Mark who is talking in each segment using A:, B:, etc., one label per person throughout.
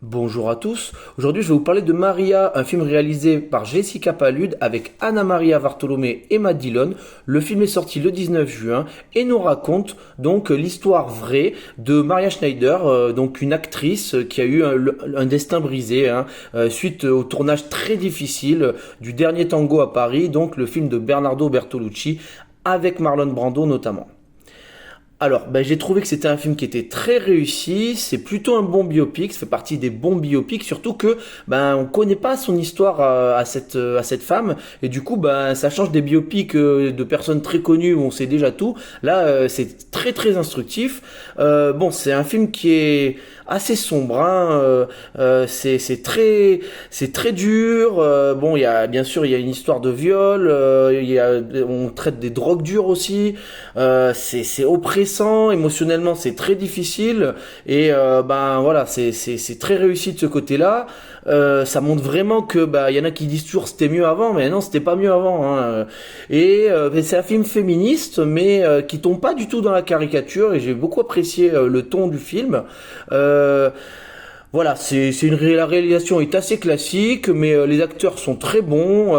A: Bonjour à tous. Aujourd'hui, je vais vous parler de Maria, un film réalisé par Jessica Palud avec Anna Maria Bartolomé et Matt Dillon. Le film est sorti le 19 juin et nous raconte donc l'histoire vraie de Maria Schneider, donc une actrice qui a eu un destin brisé suite au tournage très difficile du Dernier Tango à Paris, donc le film de Bernardo Bertolucci avec Marlon Brando notamment. Alors, j'ai trouvé que c'était un film qui était très réussi. C'est plutôt un bon biopic. Ça fait partie des bons biopics, surtout que on connaît pas son histoire à cette femme, et du coup, ça change des biopics de personnes très connues où on sait déjà tout. Là, c'est très très instructif. Bon, c'est un film qui est assez sombre. C'est très dur. Bon, il y a bien sûr il y a une histoire de viol. On traite des drogues dures aussi. C'est oppressant, émotionnellement c'est très difficile et voilà, c'est très réussi de ce côté-là. Ça montre vraiment que il y en a qui disent toujours c'était mieux avant, mais non, c'était pas mieux avant, hein. Et c'est un film féministe mais qui tombe pas du tout dans la caricature, et j'ai beaucoup apprécié le ton du film. Euh, voilà, la réalisation est assez classique, mais les acteurs sont très bons.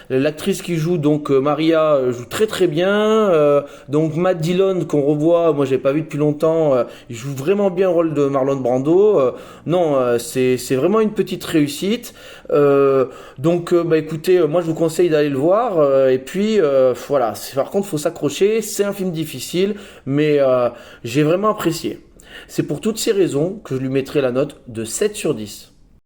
A: L'actrice qui joue donc Maria joue très très bien. Donc Matt Dillon qu'on revoit, moi j'ai pas vu depuis longtemps, il joue vraiment bien le rôle de Marlon Brando. Non, c'est vraiment une petite réussite. Écoutez, moi je vous conseille d'aller le voir. Et puis voilà, par contre faut s'accrocher. C'est un film difficile, mais j'ai vraiment apprécié. C'est pour toutes ces raisons que je lui mettrai la note de 7 sur 10.